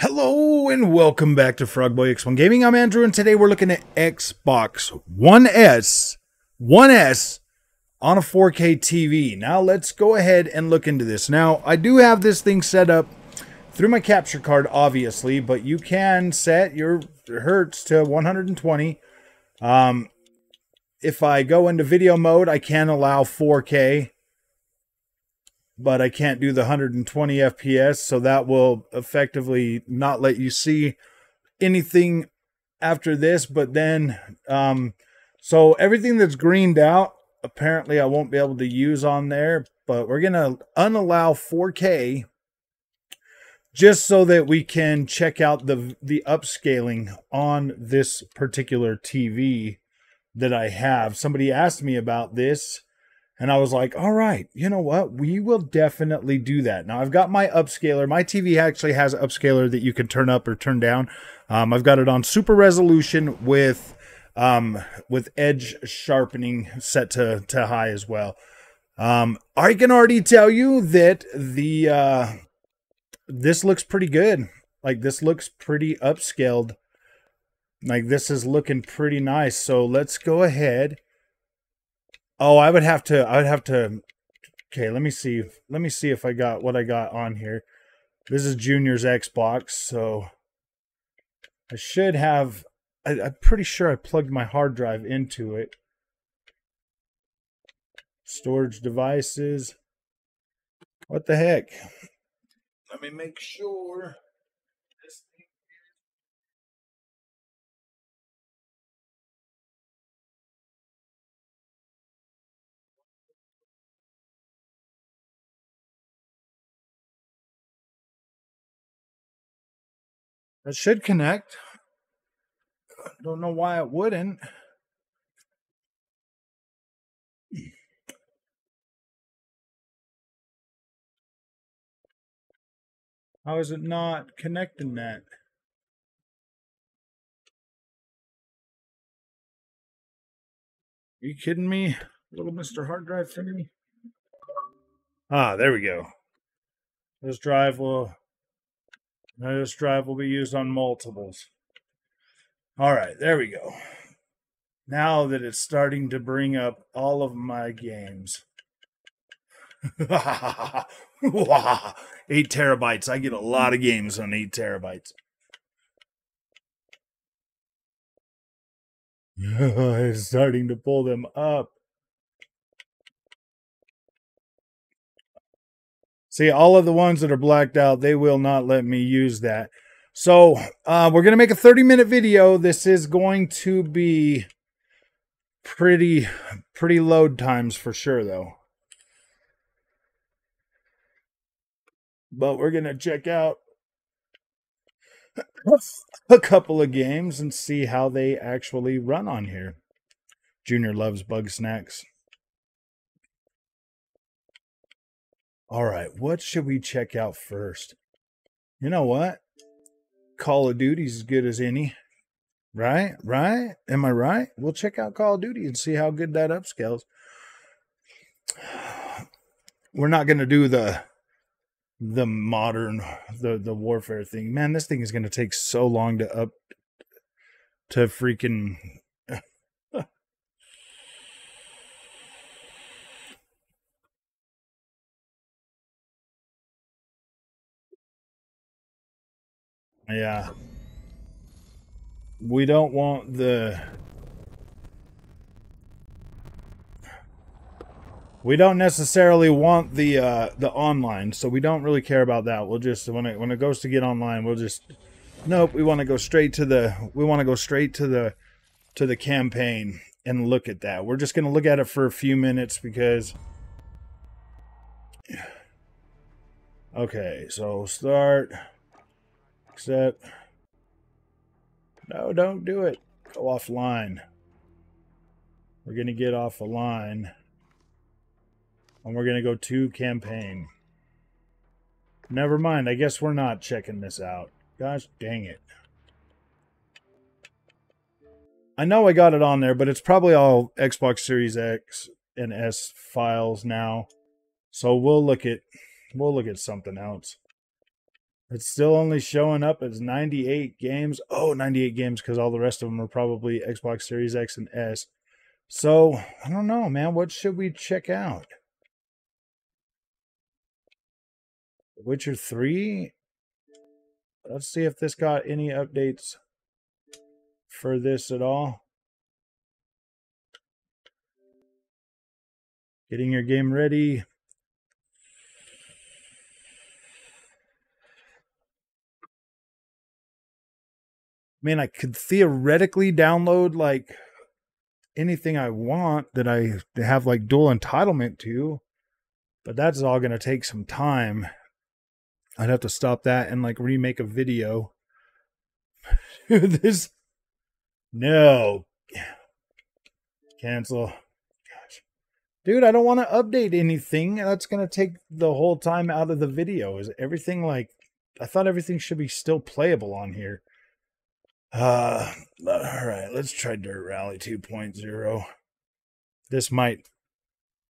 Hello and welcome back to Frogboy X1 Gaming. I'm Andrew and today we're looking at Xbox One S on a 4K TV. Now let's go ahead and look into this. Now I do have this thing set up through my capture card obviously, but you can set your hertz to 120. If I go into video mode I can allow 4K. But I can't do the 120 FPS, so that will effectively not let you see anything after this. But then, so everything that's greened out, apparently I won't be able to use on there. But we're going to unallow 4K just so that we can check out the upscaling on this particular TV that I have. Somebody asked me about this. And I was like, all right, you know what? We will definitely do that. Now, I've got my upscaler. My TV actually has an upscaler that you can turn up or turn down. I've got it on super resolution with edge sharpening set to high as well. I can already tell you that this looks pretty good. Like, this looks pretty upscaled. Like, this is looking pretty nice. So let's go ahead. Oh, I would have to, okay, let me see if I got what I got on here. This is Junior's Xbox, so I should have, I'm pretty sure I plugged my hard drive into it. Storage devices. What the heck? Let me make sure. That should connect. Don't know why it wouldn't. How is it not connecting that? Are you kidding me? Little Mr. Hard Drive thingy? Ah, there we go. This drive will be used on multiples. All right, there we go. Now that it's starting to bring up all of my games. 8 terabytes. I get a lot of games on 8 terabytes. It's starting to pull them up. See, all of the ones that are blacked out, they will not let me use that. So, we're going to make a 30-minute video. This is going to be pretty load times for sure, though. But we're going to check out a couple of games and see how they actually run on here. Junior loves bug snacks. All right, what should we check out first? You know what? Call of Duty's as good as any. Right? Am I right? We'll check out Call of Duty and see how good that upscales. We're not going to do the modern, the warfare thing. Man, this thing is going to take so long to freaking... Yeah. We don't want we don't necessarily want the online, so we don't really care about that. We'll just when it goes to get online, we'll just nope, we want to go straight to the campaign and look at that. We're just going to look at it for a few minutes because okay, so start accept. No, don't do it. Go offline. We're going to get off a line. And we're going to go to campaign. Never mind. I guess we're not checking this out. Gosh dang it. I know I got it on there, but it's probably all Xbox Series X and S files now. So we'll look at something else. It's still only showing up as 98 games. Oh, 98 games because all the rest of them are probably Xbox Series X and S. So, I don't know, man. What should we check out? Witcher 3? Let's see if this got any updates for this at all. Getting your game ready. I mean, I could theoretically download like anything I want that I have like dual entitlement to, but that's all going to take some time. I'd have to stop that and like remake a video. This, no, cancel. Gosh, dude, I don't want to update anything. That's going to take the whole time out of the video. Is everything like, I thought everything should be still playable on here. All right, let's try Dirt Rally 2.0. This might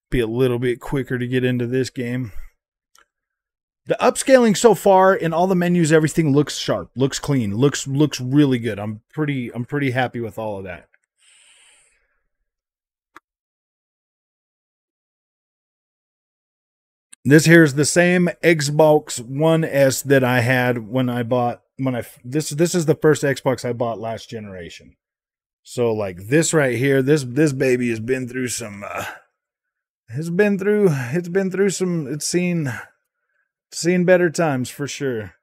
be a little bit quicker to get into this game. The upscaling so far in all the menus, everything looks sharp, looks clean, looks really good. I'm pretty happy with all of that. This here's the same Xbox One S that I had when I bought this is the first Xbox I bought last generation. So like this right here, this baby has been through some it's seen better times for sure.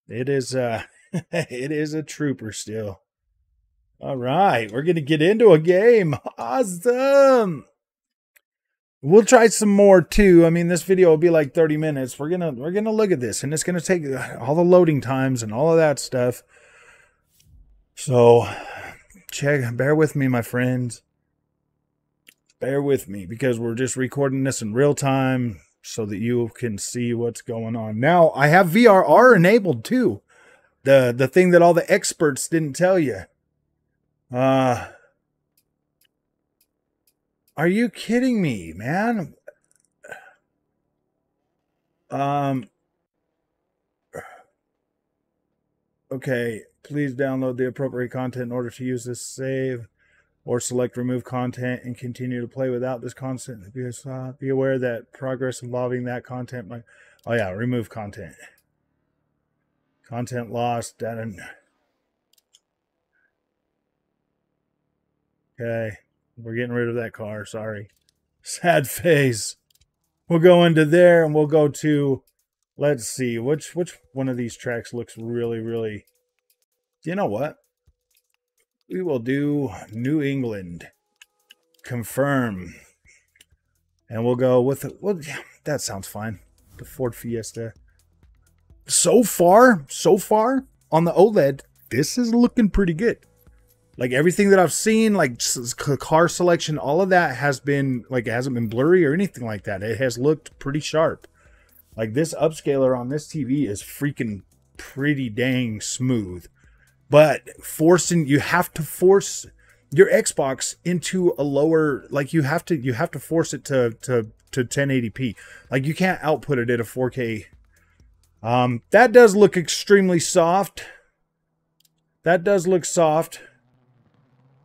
It is it is a trooper still. All right, we're going to get into a game. Awesome. We'll try some more too. I mean, this video will be like 30 minutes. We're going to look at this and it's going to take all the loading times and all of that stuff. So, bear with me, my friends. Bear with me because we're just recording this in real time so that you can see what's going on. Now, I have VRR enabled too. The thing that all the experts didn't tell you. Are you kidding me, man? Okay, please download the appropriate content in order to use this save, or select remove content and continue to play without this content. Be aware that progress involving that content might... Oh yeah, remove content. Content lost, data... Okay. We're getting rid of that car. Sorry. Sad face. We'll go into there and we'll go to, let's see, which one of these tracks looks really... You know what? We will do New England. Confirm. And we'll go with it. Well, yeah, that sounds fine. The Ford Fiesta. So far on the OLED, this is looking pretty good. Like everything that I've seen, like car selection, all of that has been, like it hasn't been blurry or anything like that. It has looked pretty sharp. Like this upscaler on this TV is freaking pretty dang smooth. But you have to force your Xbox into a lower, like you have to force it to 1080p. Like you can't output it at a 4K. That does look extremely soft. That does look soft.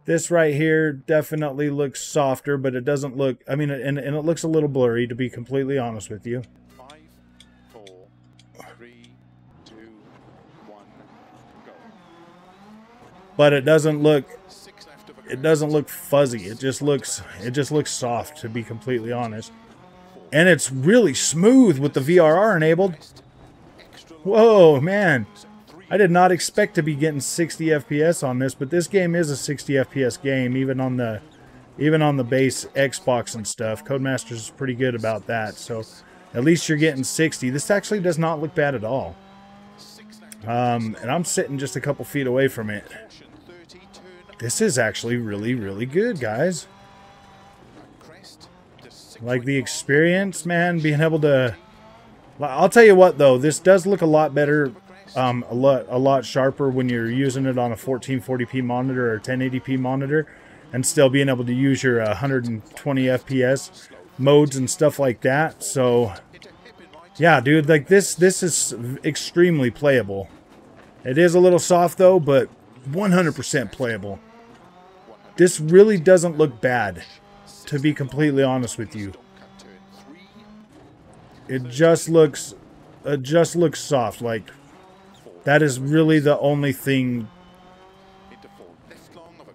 This right here definitely looks softer, but it doesn't look, I mean, and it looks a little blurry, to be completely honest with you. 5, 4, 3, 2, 1, go. But it doesn't look fuzzy. It just looks soft, to be completely honest. And it's really smooth with the VRR enabled. Whoa, man. I did not expect to be getting 60 FPS on this, but this game is a 60 FPS game, even on the base Xbox and stuff. Codemasters is pretty good about that, so at least you're getting 60. This actually does not look bad at all. And I'm sitting just a couple feet away from it. This is actually really good, guys. Like the experience, man, being able to... I'll tell you what, though, this does look a lot better. A lot sharper when you're using it on a 1440p monitor or 1080p monitor, and still being able to use your 120 FPS modes and stuff like that. So Yeah, dude, like this is extremely playable. It is a little soft though, but 100% playable. This really doesn't look bad, to be completely honest with you. It just looks soft. Like, that is really the only thing.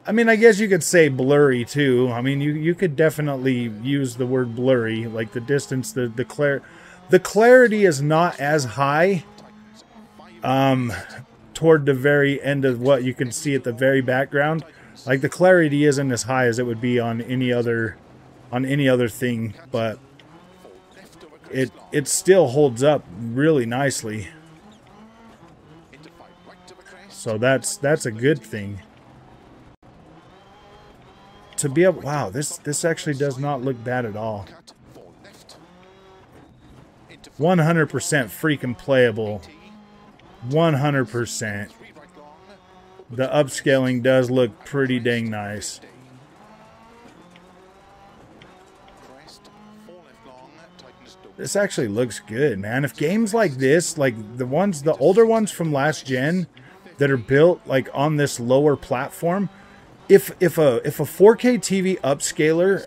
I mean, I guess you could say blurry too. I mean, you could definitely use the word blurry, like the distance, the clarity is not as high toward the very end of what you can see at the very background. Like, the clarity isn't as high as it would be on any other thing, but it still holds up really nicely. So that's a good thing. To be able, wow, this actually does not look bad at all. 100% freaking playable. 100%. The upscaling does look pretty dang nice. This actually looks good, man. If games like this, like the older ones from last gen that are built like on this lower platform, if a 4K TV upscaler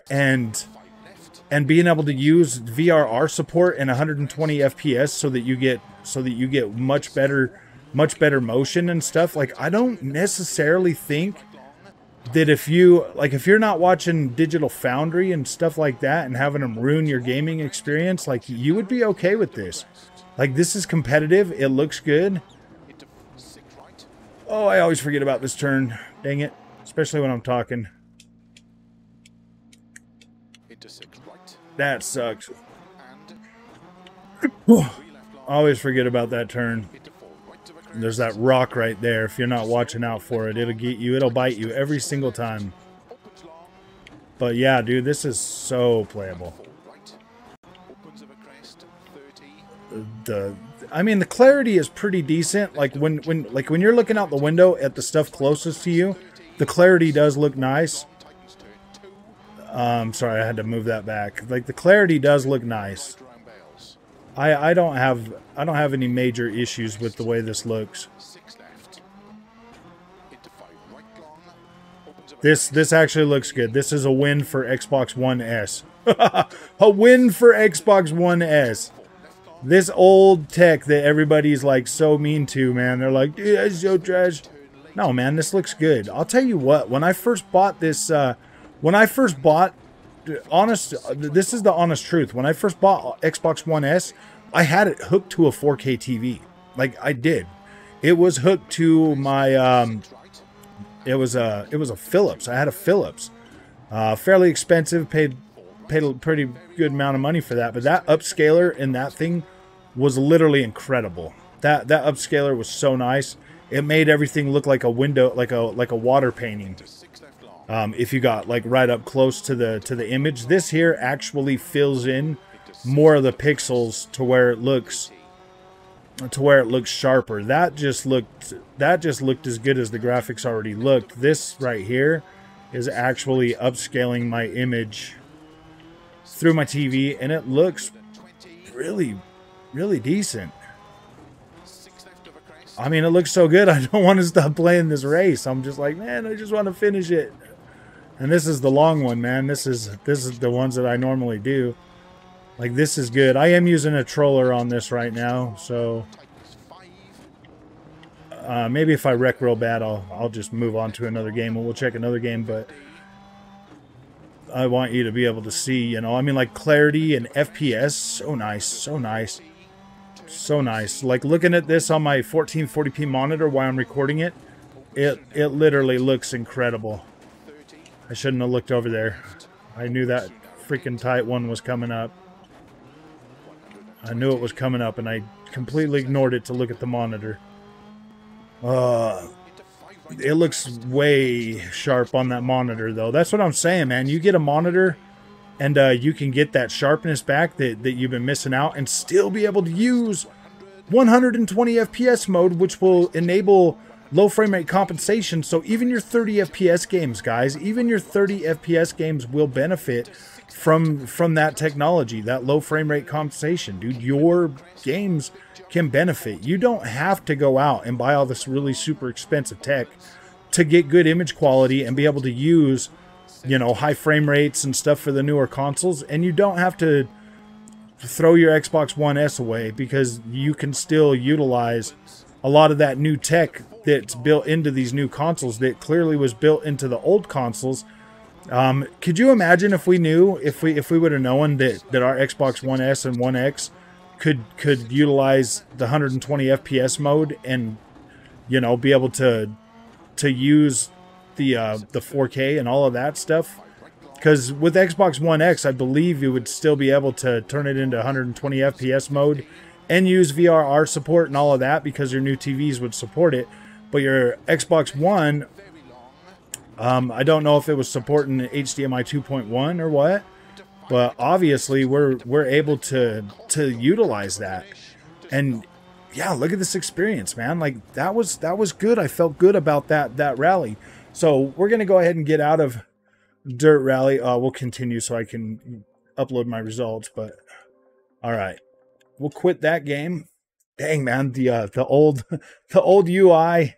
and being able to use VRR support and 120 FPS so that you get much better motion and stuff, like, I don't necessarily think that if you're not watching Digital Foundry and stuff like that and having them ruin your gaming experience, like, you would be okay with this. Like, this is competitive. It looks good. Oh, I always forget about this turn. Dang it. Especially when I'm talking. That sucks. I always forget about that turn. There's that rock right there. If you're not watching out for it, it'll get you. It'll bite you every single time. But yeah, dude, this is so playable. I mean, the clarity is pretty decent. Like when you're looking out the window at the stuff closest to you, the clarity does look nice. Sorry, I had to move that back. Like, the clarity does look nice. I don't have any major issues with the way this looks. This actually looks good. This is a win for Xbox One S. A win for Xbox One S. This old tech that everybody's like so mean to, man. They're like, dude, that's so trash. No, man, this looks good. I'll tell you what, when I first bought this, this is the honest truth. When I first bought Xbox One S, I had it hooked to a 4K TV. Like, I did. It was hooked to my, it was a Philips. I had a Philips. Fairly expensive, paid a pretty good amount of money for that. But that upscaler in that thing was literally incredible. That upscaler was so nice. It made everything look like a window, like a water painting. If you got like right up close to the image, this here actually fills in more of the pixels to where it looks sharper. That just looked as good as the graphics already looked. This right here is actually upscaling my image through my TV, and it looks really, really decent. I mean, it looks so good, I don't want to stop playing this race. I'm just like, man, I just want to finish it. And this is the long one, man. This is the ones that I normally do. Like, this is good. I am using a troller on this right now, so maybe if I wreck real bad, I'll just move on to another game, and we'll check another game. But I want you to be able to see, you know, I mean, like, clarity and FPS, so nice, so nice. So nice. Like, looking at this on my 1440p monitor while I'm recording it, it literally looks incredible. I shouldn't have looked over there. I knew that freaking tight one was coming up. I knew it was coming up, and I completely ignored it to look at the monitor. It looks way sharp on that monitor, though. That's what I'm saying, man. You get a monitor, and you can get that sharpness back that you've been missing out, and still be able to use 120 FPS mode, which will enable low frame rate compensation. So even your 30 FPS games, guys, even your 30 FPS games will benefit from that technology, that low frame rate compensation, dude. Your games can benefit. You don't have to go out and buy all this really super expensive tech to get good image quality and be able to use, you know, high frame rates and stuff for the newer consoles. And you don't have to throw your Xbox One S away, because you can still utilize a lot of that new tech that's built into these new consoles that clearly was built into the old consoles. Could you imagine if we knew, if we would have known that our Xbox One S and One X could utilize the 120 FPS mode, and, you know, be able to use the 4K and all of that stuff? Because with Xbox One X, I believe you would still be able to turn it into 120 FPS mode and use VRR support and all of that, because your new TVs would support it. But your Xbox One, I don't know if it was supporting HDMI 2.1 or what, but obviously we're able to utilize that. And yeah, look at this experience, man. Like, that was good. I felt good about that rally. So we're gonna go ahead and get out of Dirt Rally. We'll continue so I can upload my results. But all right, we'll quit that game. Dang, man, the old UI.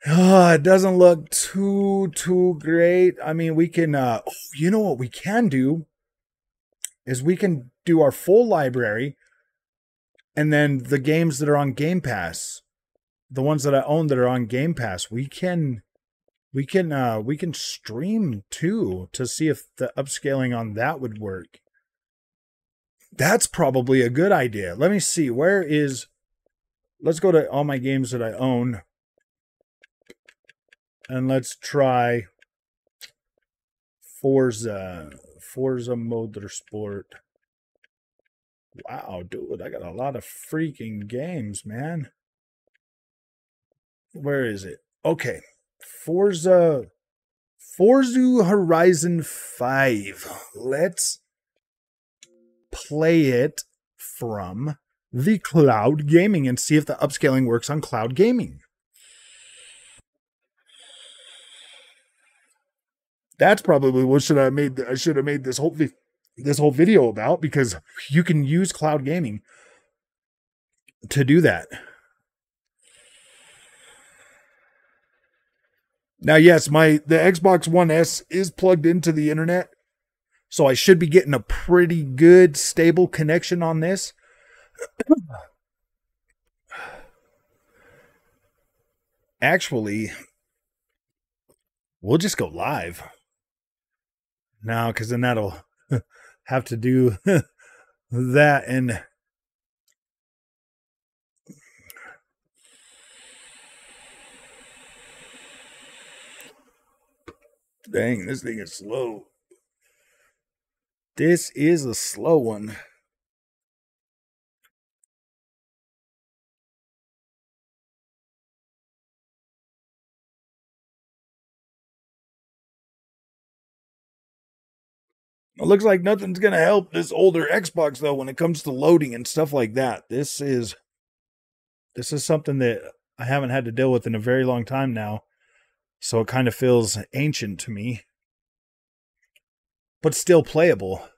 It doesn't look too great. I mean, we can, you know what we can do is we can do our full library, and then the games that are on Game Pass, the ones that I own that are on Game Pass, we can stream too, to see if the upscaling on that would work. That's probably a good idea. Let me see. Let's go to all my games that I own. And let's try Forza Motorsport. Wow, dude, I got a lot of freaking games, man. Where is it? Okay. Forza Horizon 5. Let's play it from the cloud gaming and see if the upscaling works on cloud gaming. That's probably what I should have made this whole video about, because you can use cloud gaming to do that. Now, yes, the Xbox One S is plugged into the internet, so I should be getting a pretty good stable connection on this. Actually, we'll just go live now, because then that'll have to do that. And dang, this thing is slow. This is a slow one. It looks like nothing's going to help this older Xbox, though, when it comes to loading and stuff like that. This is something that I haven't had to deal with in a very long time now, so it kind of feels ancient to me, but still playable.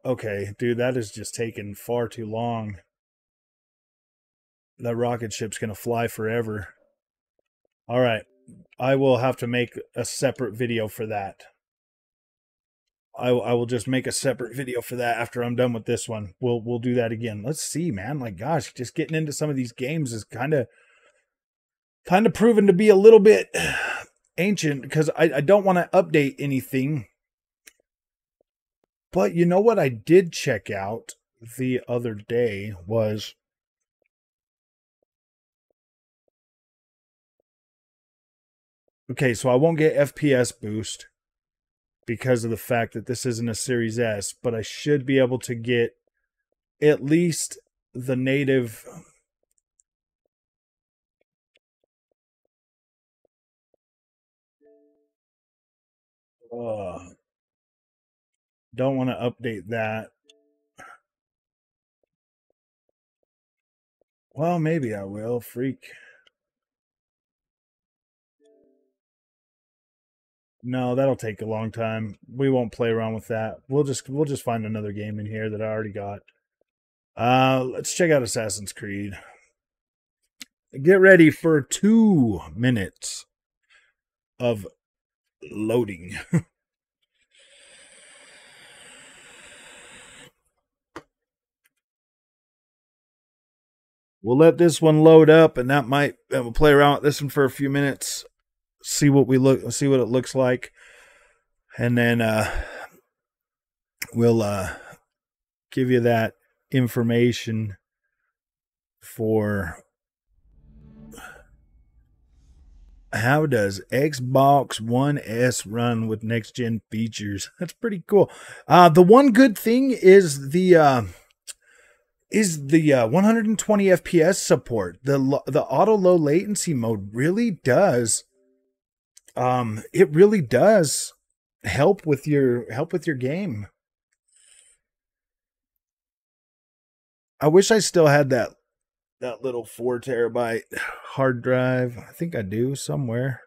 Okay, dude, that is just taking far too long. That rocket ship's going to fly forever. All right, I will have to make a separate video for that. I will just make a separate video for that after I'm done with this one. We'll do that again. Let's see, man. Like, gosh, just getting into some of these games is kind of proven to be a little bit ancient, because I don't want to update anything. But you know what I did check out the other day was, okay, so I won't get FPS boost because of the fact that this isn't a Series S, but I should be able to get at least the native. Don't want to update that. Well, maybe I will. Freak. No, that'll take a long time. We won't play around with that. We'll just find another game in here that I already got. Let's check out Assassin's Creed. Get ready for 2 minutes of loading. We'll let this one load up, and we'll play around with this one for a few minutes, see what it looks like, and then we'll give you that information for how does Xbox One S run with next gen features. That's pretty cool. The one good thing is the 120 FPS support. The auto low latency mode really does it really does help with your game. I wish I still had that little 4 terabyte hard drive. I think I do somewhere.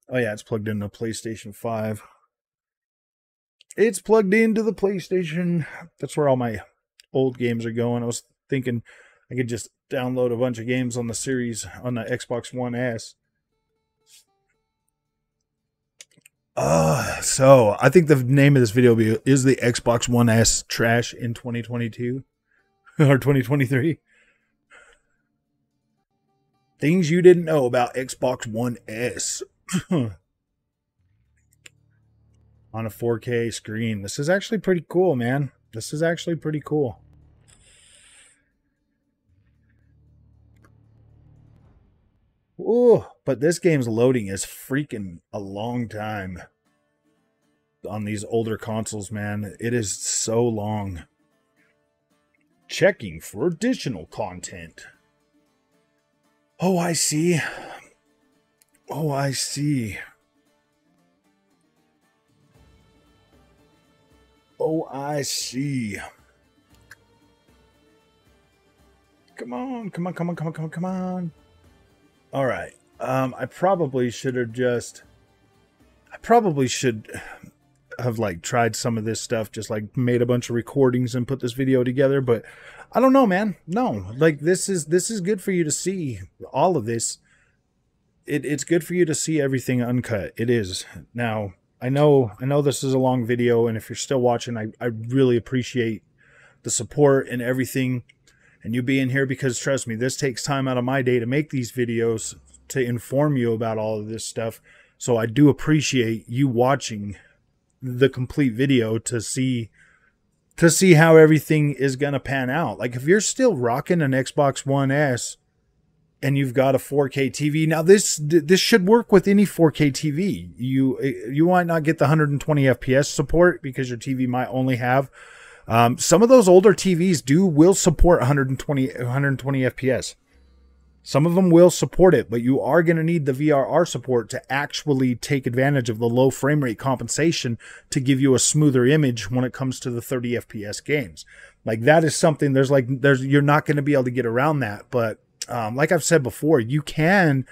Oh yeah, it's plugged into PlayStation 5. It's plugged into the PlayStation. That's where all my old games are going. I was thinking I could just download a bunch of games on the Xbox One S. So I think the name of this video is the Xbox One S trash in 2022 or 2023. Things you didn't know about Xbox One S on a 4K screen. This is actually pretty cool, man. This is actually pretty cool. Oh, but this game's loading is freaking a long time on these older consoles, man. It is so long. Checking for additional content. Oh, I see. Oh, I see. Oh, I see. Come on, come on, come on, come on, come on, come on. All right. I probably should have like tried some of this stuff, just like made a bunch of recordings and put this video together, but I don't know, man. No, like this is good for you to see all of this. It's good for you to see everything uncut. It is. Now, I know this is a long video, and if you're still watching, I really appreciate the support and everything, and you being here, because trust me, this takes time out of my day to make these videos to inform you about all of this stuff. So I do appreciate you watching the complete video to see how everything is going to pan out. Like if you're still rocking an Xbox One S and you've got a 4K TV, now this should work with any 4K TV. You might not get the 120 FPS support because your TV might only have some of those older TVs will support 120 FPS. Some of them will support it, but you are going to need the VRR support to actually take advantage of the low frame rate compensation to give you a smoother image when it comes to the 30 FPS games. Like that is something you're not going to be able to get around that. But like I've said before, you can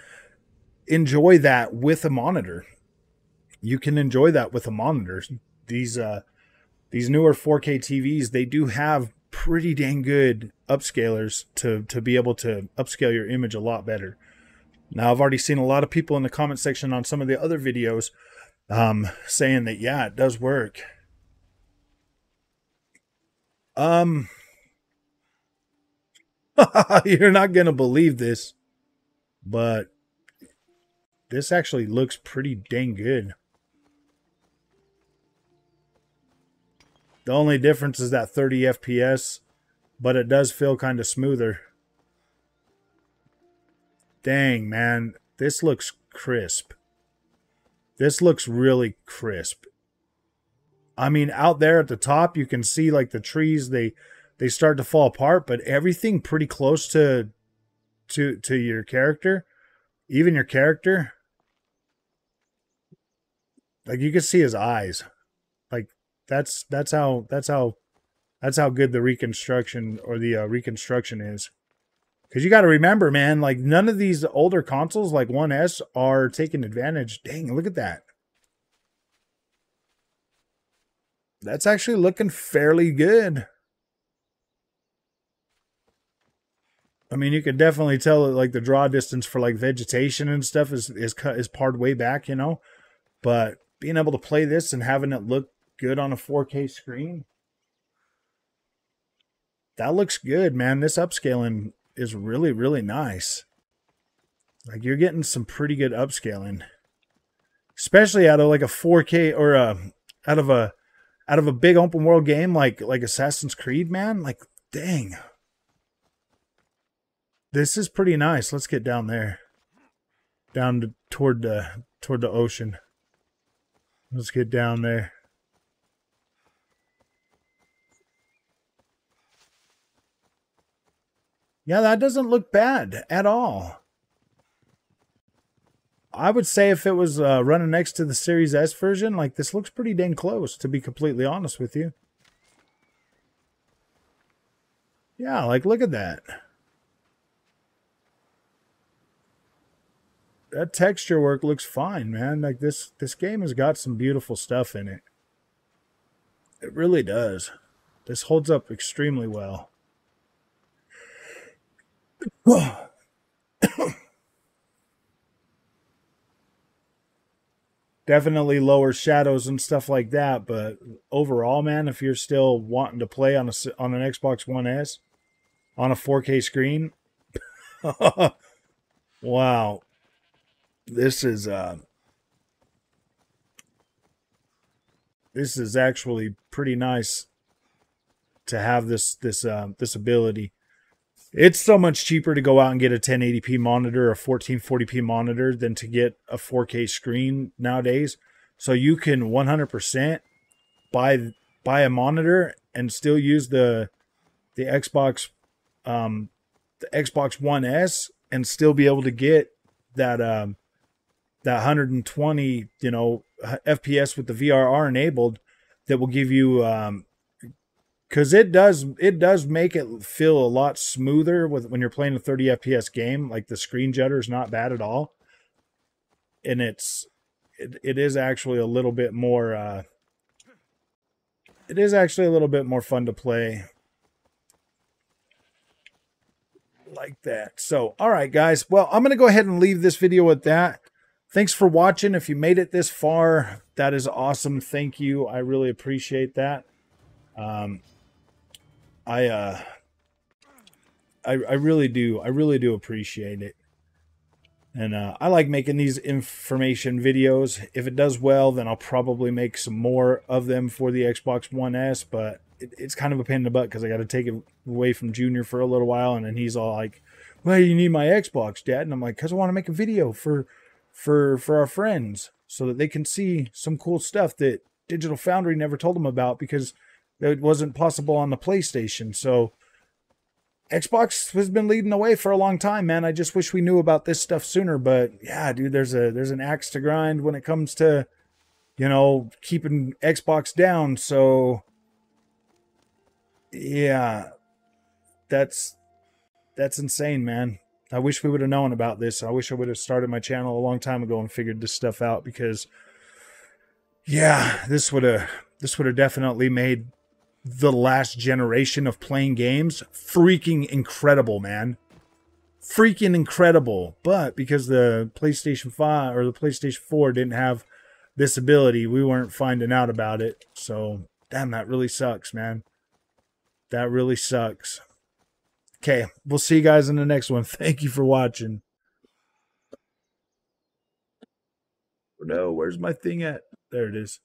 enjoy that with a monitor. You can enjoy that with a monitor. These newer 4K TVs, they do have pretty dang good upscalers to be able to upscale your image a lot better. Now, I've already seen a lot of people in the comment section on some of the other videos saying that, yeah, it does work. You're not going to believe this, but this actually looks pretty dang good. The only difference is that 30 FPS, but it does feel kind of smoother. Dang, man. This looks crisp. This looks really crisp. I mean, out there at the top, you can see like the trees, they start to fall apart, but everything pretty close to your character, even your character, like you can see his eyes. Like that's how good the reconstruction is. Because you got to remember, man, like none of these older consoles like One S are taking advantage. Dang, look at that. That's actually looking fairly good. I mean, you could definitely tell that, like, the draw distance for like vegetation and stuff is pared way back, you know. But being able to play this and having it look good on a 4K screen, that looks good, man. This upscaling is really, really nice. Like, you're getting some pretty good upscaling, especially out of like a 4K or out of a big open world game like Assassin's Creed, man. Like, dang. This is pretty nice. Let's get down there. Toward the ocean. Let's get down there. Yeah, that doesn't look bad at all. I would say if it was running next to the Series S version, like, this looks pretty dang close, to be completely honest with you. Yeah, like, look at that. That texture work looks fine, man. Like, this game has got some beautiful stuff in it. It really does. This holds up extremely well. Definitely lower shadows and stuff like that, but overall, man, if you're still wanting to play on an Xbox One S on a 4K screen, wow, this is actually pretty nice to have this ability. It's so much cheaper to go out and get a 1080p monitor, a 1440p monitor, than to get a 4K screen nowadays. So you can 100% buy a monitor and still use the Xbox One S and still be able to get that that 120 FPS with the VRR enabled, that will give you because it does make it feel a lot smoother when you're playing a 30 FPS game. Like, the screen jitter is not bad at all, and it is actually a little bit more fun to play like that. So, all right, guys. Well, I'm going to go ahead and leave this video with that. Thanks for watching. If you made it this far, that is awesome. Thank you. I really appreciate that. I really do. I really do appreciate it. And I like making these information videos. If it does well, then I'll probably make some more of them for the Xbox One S, but it's kind of a pain in the butt because I got to take it away from Junior for a little while, and then he's all like, "Well, you need my Xbox, Dad." And I'm like, "Because I want to make a video for our friends so that they can see some cool stuff that Digital Foundry never told them about, because it wasn't possible on the PlayStation." So Xbox has been leading the way for a long time, man. I just wish we knew about this stuff sooner. But yeah, dude, there's an axe to grind when it comes to, keeping Xbox down. So yeah, that's insane, man. I wish we would have known about this. I wish I would have started my channel a long time ago and figured this stuff out, because yeah, this would have definitely made the last generation of playing games freaking incredible, man. Freaking incredible. But because the PlayStation 5 or the PlayStation 4 didn't have this ability, we weren't finding out about it. So, damn, that really sucks, man. That really sucks. Okay, we'll see you guys in the next one. Thank you for watching. No, where's my thing at? There it is.